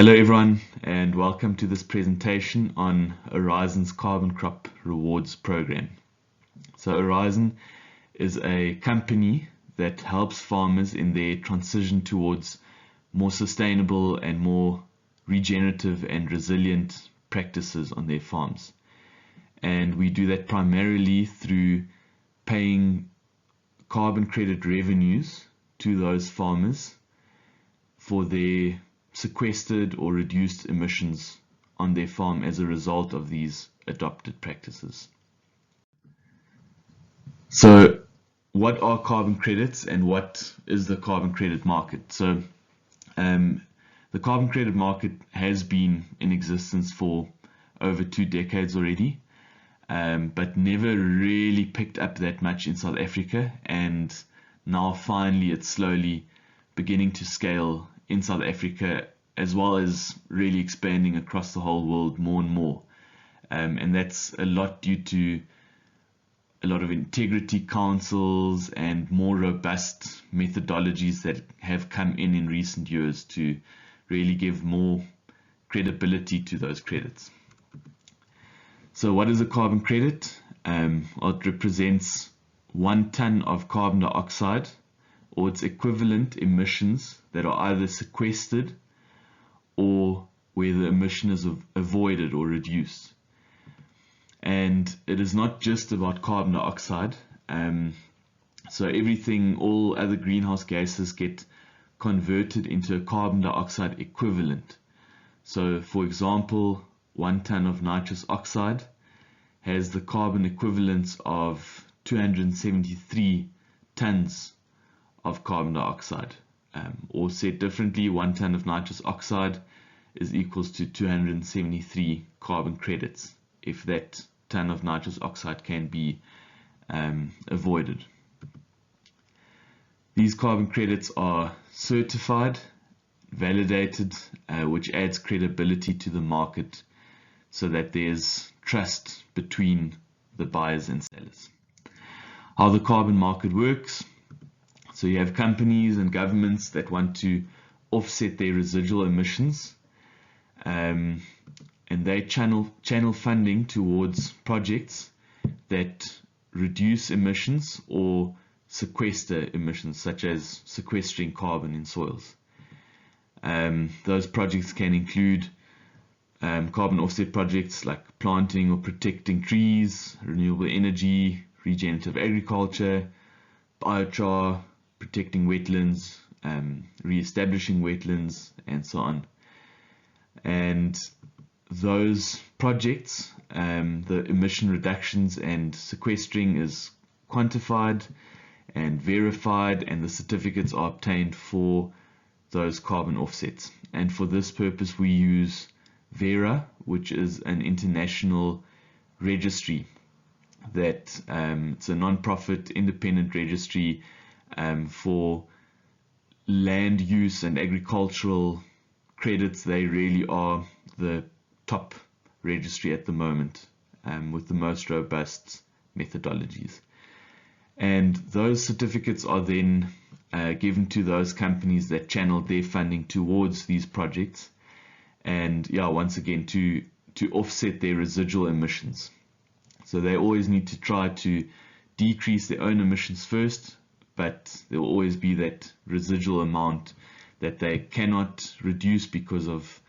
Hello everyone, and welcome to this presentation on Orizon's CarbonCrop Rewards program. So Orizon is a company that helps farmers in their transition towards more sustainable and more regenerative and resilient practices on their farms. And we do that primarily through paying carbon credit revenues to those farmers for their sequestered or reduced emissions on their farm as a result of these adopted practices. So what are carbon credits and what is the carbon credit market? So the carbon credit market has been in existence for over 2 decades already, but never really picked up that much in South Africa, and now finally it's slowly beginning to scale in South Africa, as well as really expanding across the whole world more and more. And that's a lot due to a lot of integrity councils and more robust methodologies that have come in recent years to really give more credibility to those credits. So what is a carbon credit? Well, it represents 1 ton of carbon dioxide or its equivalent emissions that are either sequestered or where the emission is avoided or reduced. And it is not just about carbon dioxide. So everything, all other greenhouse gases get converted into a carbon dioxide equivalent. So for example, 1 ton of nitrous oxide has the carbon equivalents of 273 tons of carbon dioxide, or said differently, 1 ton of nitrous oxide is equals to 273 carbon credits if that ton of nitrous oxide can be avoided. These carbon credits are certified, validated, which adds credibility to the market so that there's trust between the buyers and sellers. How the carbon market works. So you have companies and governments that want to offset their residual emissions, and they channel funding towards projects that reduce emissions or sequester emissions, such as sequestering carbon in soils. Those projects can include carbon offset projects like planting or protecting trees, renewable energy, regenerative agriculture, biochar, protecting wetlands, re-establishing wetlands, and so on. And those projects, the emission reductions and sequestering is quantified and verified, and the certificates are obtained for those carbon offsets. And for this purpose we use Vera, which is an international registry that it's a non-profit independent registry for land use and agricultural credits. They really are the top registry at the moment, with the most robust methodologies. And those certificates are then given to those companies that channel their funding towards these projects, and once again to offset their residual emissions. So they always need to try to decrease their own emissions first, but there will always be that residual amount that they cannot reduce because of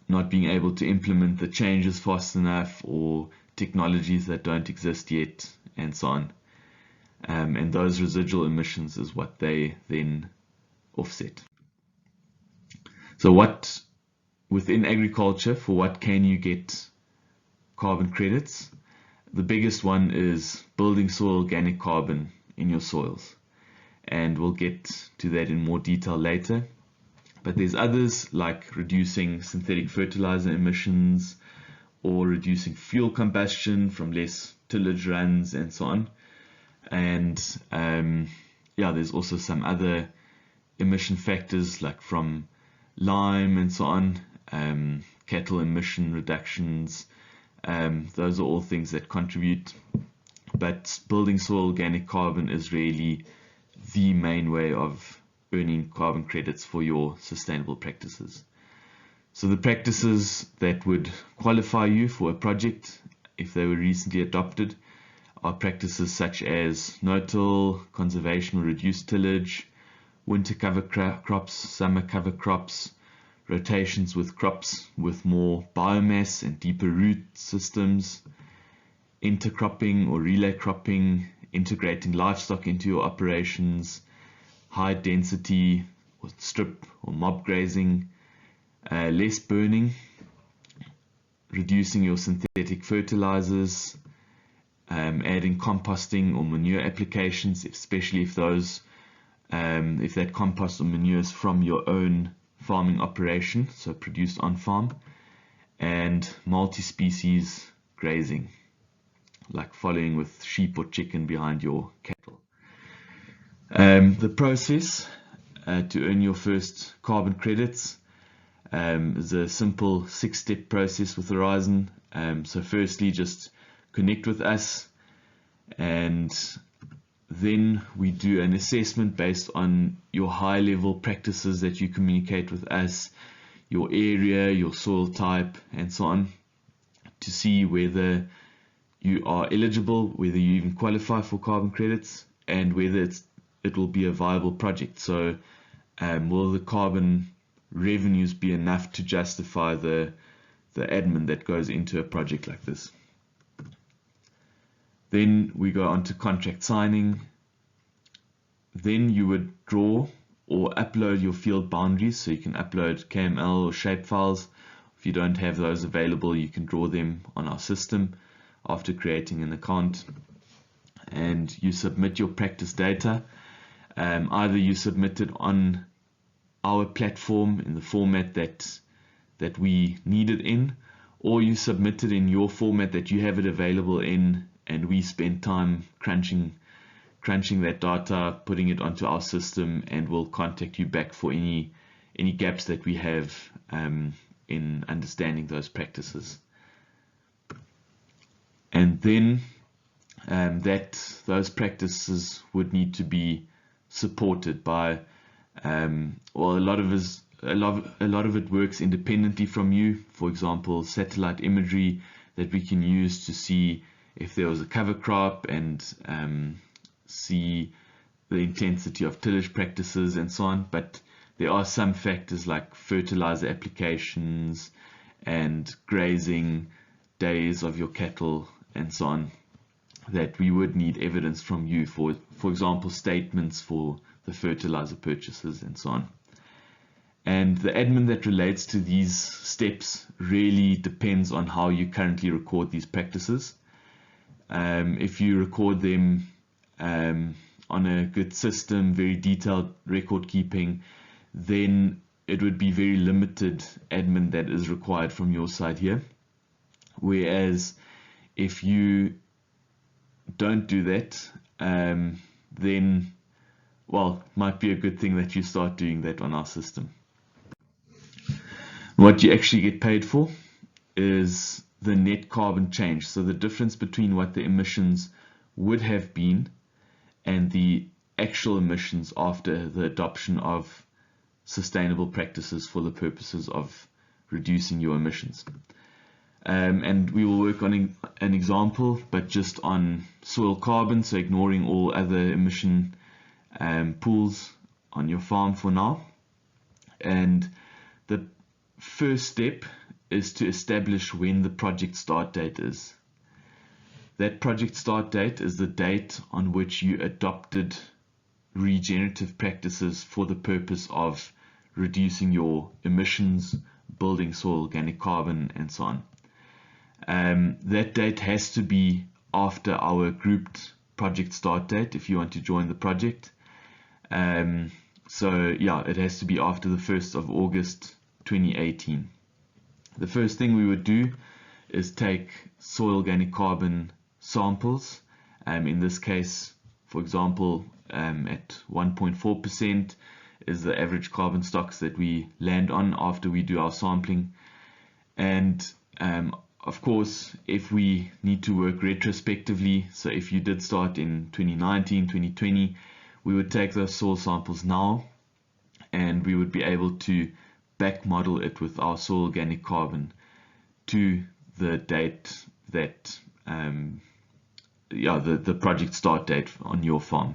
not being able to implement the changes fast enough, or technologies that don't exist yet, and so on. And those residual emissions is what they then offset. So what, within agriculture, for what can you get carbon credits? The biggest one is building soil organic carbon in your soils, and we'll get to that in more detail later. But there's others like reducing synthetic fertilizer emissions, or reducing fuel combustion from less tillage runs, and so on. And there's also some other emission factors like from lime and so on, cattle emission reductions. Those are all things that contribute, but building soil organic carbon is really the main way of earning carbon credits for your sustainable practices. So the practices that would qualify you for a project, if they were recently adopted, are practices such as no-till, conservation or reduced tillage, winter cover crops, summer cover crops, rotations with crops with more biomass and deeper root systems, intercropping or relay cropping, integrating livestock into your operations, high density or strip or mob grazing, less burning, reducing your synthetic fertilizers, adding composting or manure applications, especially if that compost or manure is from your own farming operation, so produced on farm, and multi-species grazing, like following with sheep or chicken behind your cattle. The process to earn your first carbon credits is a simple 6-step process with Orizon. So firstly, just connect with us, and then we do an assessment based on your high level practices that you communicate with us, your area, your soil type, and so on, to see whether you are eligible, whether you even qualify for carbon credits, and whether it will be a viable project. So will the carbon revenues be enough to justify the admin that goes into a project like this? Then we go on to contract signing. Then you would draw or upload your field boundaries, so you can upload KML or shapefiles. If you don't have those available, you can draw them on our system after creating an account, and you submit your practice data. Either you submit it on our platform in the format that we need it in, or you submit it in your format that you have it available in, and we spend time crunching that data, putting it onto our system, and we'll contact you back for any gaps that we have in understanding those practices. And then those practices would need to be supported by, well, a lot of it works independently from you. For example, satellite imagery that we can use to see if there was a cover crop, and see the intensity of tillage practices and so on. But there are some factors like fertilizer applications and grazing days of your cattle and so on that we would need evidence from you for example, statements for the fertilizer purchases and so on. And the admin that relates to these steps really depends on how you currently record these practices. If you record them on a good system, very detailed record keeping, then it would be very limited admin that is required from your side here. Whereas if you don't do that, then, well, might be a good thing that you start doing that on our system. What you actually get paid for is the net carbon change, so the difference between what the emissions would have been and the actual emissions after the adoption of sustainable practices for the purposes of reducing your emissions. And we will work on an example, but just on soil carbon, so ignoring all other emission pools on your farm for now. And the first step is to establish when the project start date is. That project start date is the date on which you adopted regenerative practices for the purpose of reducing your emissions, building soil organic carbon, and so on. That date has to be after our grouped project start date if you want to join the project. So yeah, it has to be after the 1st of August 2018. The first thing we would do is take soil organic carbon samples. In this case, for example, at 1.4% is the average carbon stocks that we land on after we do our sampling. And of course, if we need to work retrospectively, so if you did start in 2019, 2020, we would take those soil samples now we would be able to back model it with our soil organic carbon to the date that the project start date on your farm.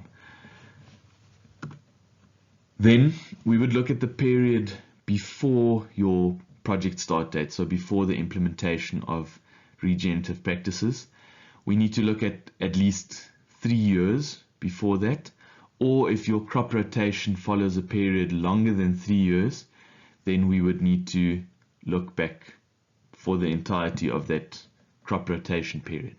Then we would look at the period before your project start date, so before the implementation of regenerative practices. We need to look at least 3 years before that, or if your crop rotation follows a period longer than 3 years, then we would need to look back for the entirety of that crop rotation period.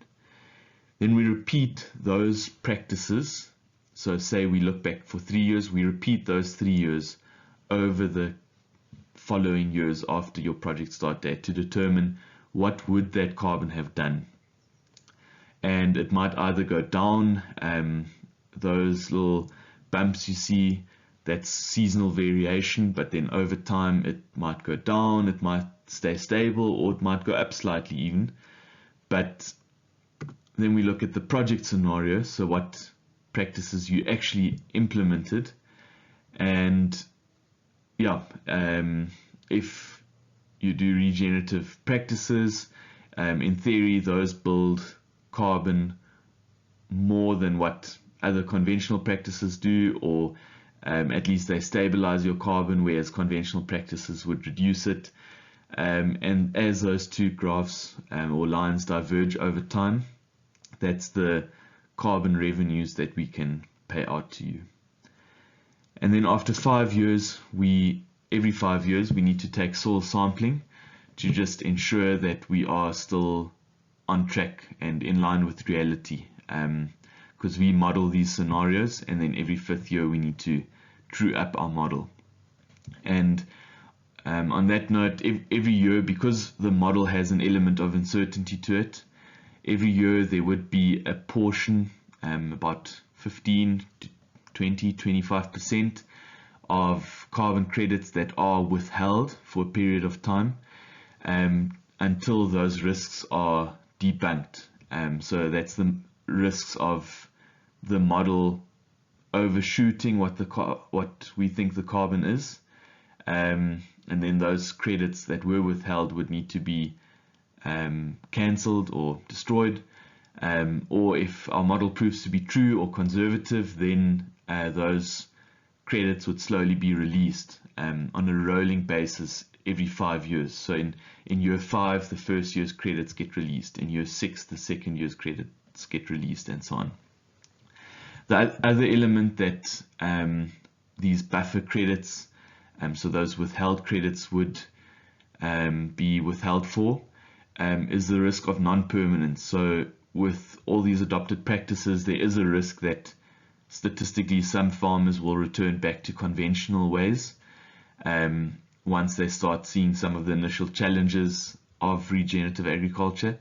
Then we repeat those practices. So say we look back for 3 years, we repeat those 3 years over the following years after your project start date to determine what would that carbon have done. And it might either go down, those little bumps you see, that's seasonal variation, but then over time it might go down, it might stay stable, or it might go up slightly even. But then we look at the project scenario, so what practices you actually implemented, and if you do regenerative practices, in theory those build carbon more than what other conventional practices do, or at least they stabilize your carbon, whereas conventional practices would reduce it. And as those two graphs or lines diverge over time, that's the carbon revenues that we can pay out to you. And then after 5 years, every 5 years we need to take soil sampling to just ensure that we are still on track and in line with reality, because we model these scenarios, and then every 5th year we need to true up our model. And on that note, every year, because the model has an element of uncertainty to it, every year there would be a portion, about 15 to 20, 25% of carbon credits that are withheld for a period of time, until those risks are debunked. So that's the risks of the model overshooting what we think the carbon is, and then those credits that were withheld would need to be cancelled or destroyed, or if our model proves to be true or conservative, then those credits would slowly be released on a rolling basis every 5 years. So in year 5, the first year's credits get released. In year 6, the second year's credits get released, and so on. The other element that these buffer credits, so those withheld credits would be withheld for, is the risk of non-permanence. So with all these adopted practices, there is a risk that statistically some farmers will return back to conventional ways once they start seeing some of the initial challenges of regenerative agriculture.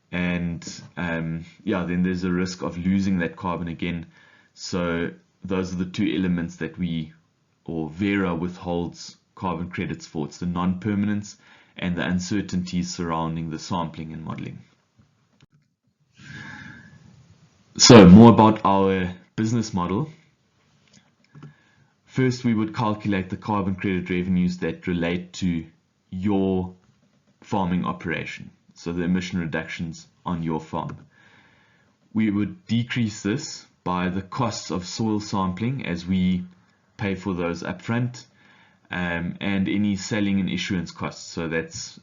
And then there's a risk of losing that carbon again. So those are the two elements that Vera withholds carbon credits for. It's the non-permanence and the uncertainties surrounding the sampling and modeling. So more about our business model. First, we would calculate the carbon credit revenues that relate to your farming operation, so the emission reductions on your farm. We would decrease this by the costs of soil sampling, as we pay for those upfront, and any selling and issuance costs. So that's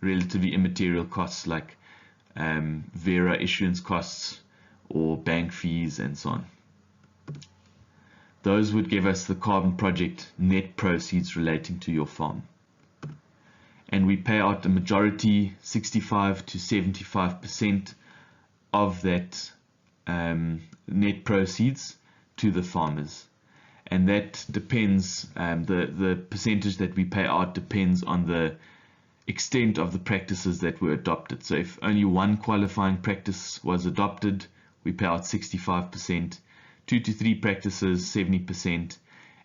relatively immaterial costs like Vera issuance costs or bank fees and so on. Those would give us the carbon project net proceeds relating to your farm. And we pay out the majority, 65 to 75% of that net proceeds to the farmers. And that depends, the percentage that we pay out depends on the extent of the practices that were adopted. So if only one qualifying practice was adopted, we pay out 65%, 2 to 3 practices, 70%,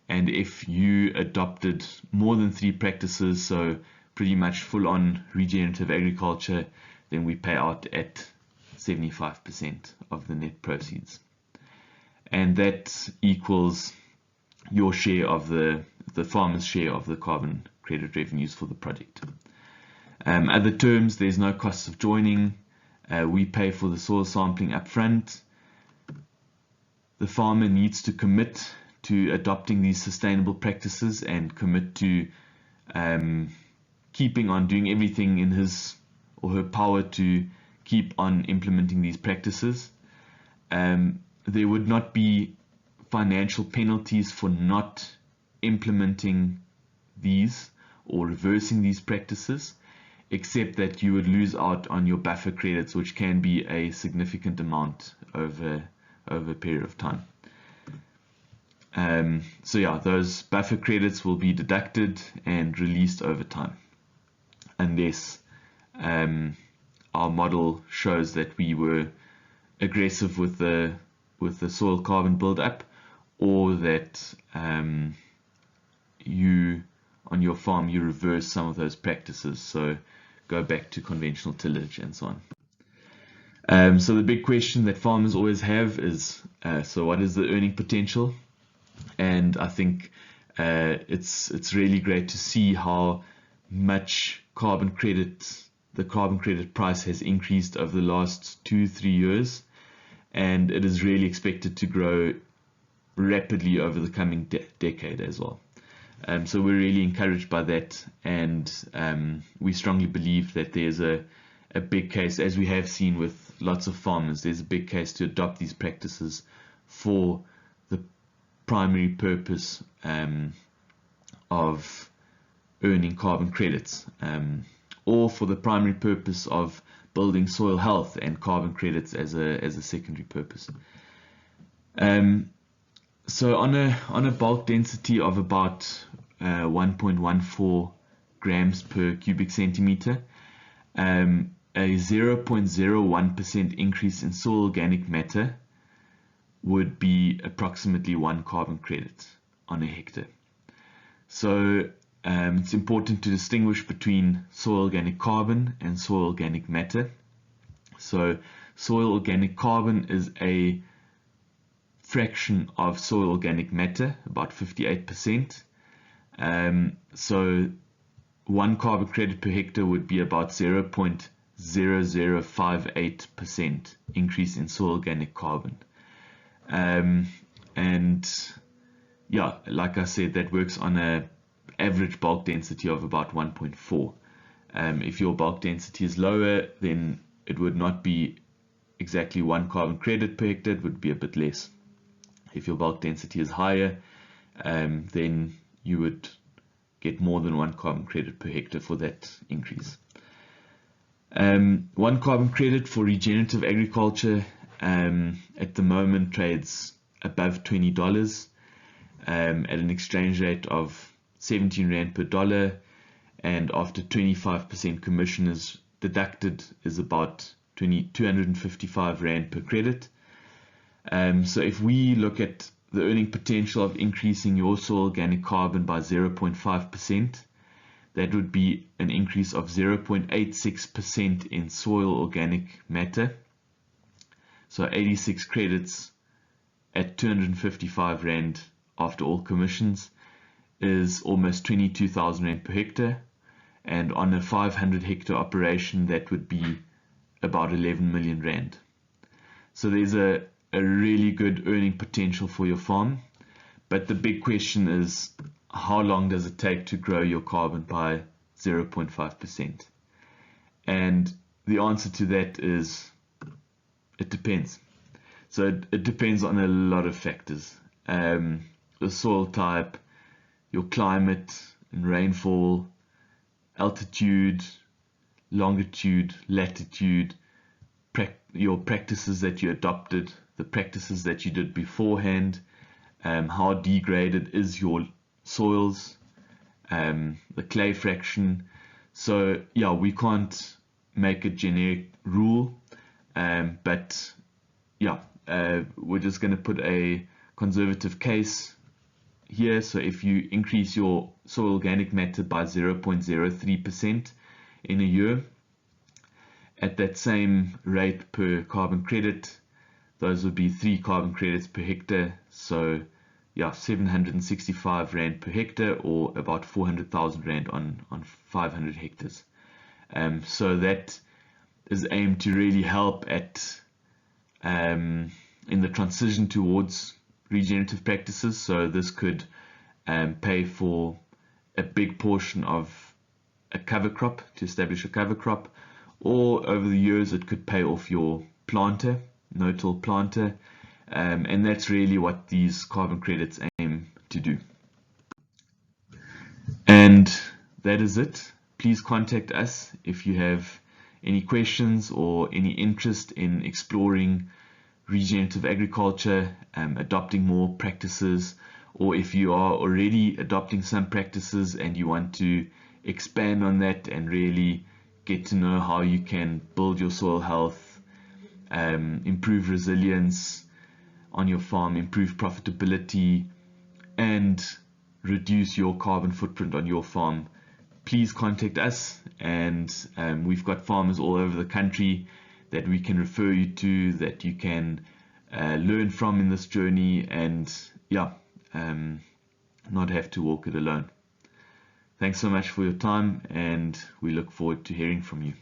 and if you adopted more than 3 practices, so pretty much full-on regenerative agriculture, then we pay out at 75% of the net proceeds. And that equals your share of the farmer's share of the carbon credit revenues for the project. Other terms, there's no cost of joining. We pay for the soil sampling upfront. The farmer needs to commit to adopting these sustainable practices and commit to keeping on doing everything in his or her power to keep on implementing these practices. There would not be financial penalties for not implementing these or reversing these practices, except that you would lose out on your buffer credits, which can be a significant amount over a period of time. So yeah, those buffer credits will be deducted and released over time, unless our model shows that we were aggressive with the soil carbon build-up, or that you on your farm you reverse some of those practices, so go back to conventional tillage and so on. So the big question that farmers always have is, so what is the earning potential? And I think it's really great to see how much the carbon credit price has increased over the last 2-3 years, and it is really expected to grow rapidly over the coming decade as well. So we're really encouraged by that, and we strongly believe that there's a big case, as we have seen with lots of farmers, there's a big case to adopt these practices for the primary purpose of earning carbon credits, or for the primary purpose of building soil health and carbon credits as a secondary purpose. So on a bulk density of about 1.14 grams per cubic centimeter, a 0.01% increase in soil organic matter would be approximately 1 carbon credit on a hectare. So it's important to distinguish between soil organic carbon and soil organic matter. So soil organic carbon is a fraction of soil organic matter, about 58%. So 1 carbon credit per hectare would be about 0.0058% increase in soil organic carbon. And yeah, like I said, that works on a average bulk density of about 1.4. If your bulk density is lower, then it would not be exactly 1 carbon credit per hectare, it would be a bit less. If your bulk density is higher, then you would get more than 1 carbon credit per hectare for that increase. 1 carbon credit for regenerative agriculture at the moment trades above $20 at an exchange rate of 17 Rand per dollar, and after 25% commission is deducted is about 255 Rand per credit. So if we look at the earning potential of increasing your soil organic carbon by 0.5%, that would be an increase of 0.86% in soil organic matter. So 86 credits at 255 Rand after all commissions is almost 22,000 Rand per hectare, and on a 500 hectare operation that would be about 11 million Rand. So there's a really good earning potential for your farm, but the big question is, how long does it take to grow your carbon by 0.5%? And the answer to that is, it depends. So it depends on a lot of factors. The soil type, your climate and rainfall, altitude, longitude, latitude, your practices that you adopted, the practices that you did beforehand, how degraded is your soils, the clay fraction. So yeah, we can't make a generic rule, but yeah, we're just going to put a conservative case here. So if you increase your soil organic matter by 0.03% in a year, at that same rate per carbon credit, those would be 3 carbon credits per hectare, so 765 Rand per hectare, or about 400,000 Rand on 500 hectares. So that is aimed to really help at in the transition towards regenerative practices. So this could pay for a big portion of a cover crop, to establish a cover crop, or over the years it could pay off your planter, no-till planter, and that's really what these carbon credits aim to do. And that is it. Please contact us if you have any questions or any interest in exploring regenerative agriculture, adopting more practices, or if you are already adopting some practices and you want to expand on that and really get to know how you can build your soil health, improve resilience on your farm, improve profitability, and reduce your carbon footprint on your farm, please contact us. And we've got farmers all over the country that we can refer you to, that you can learn from in this journey, and not have to walk it alone. Thanks so much for your time, and we look forward to hearing from you.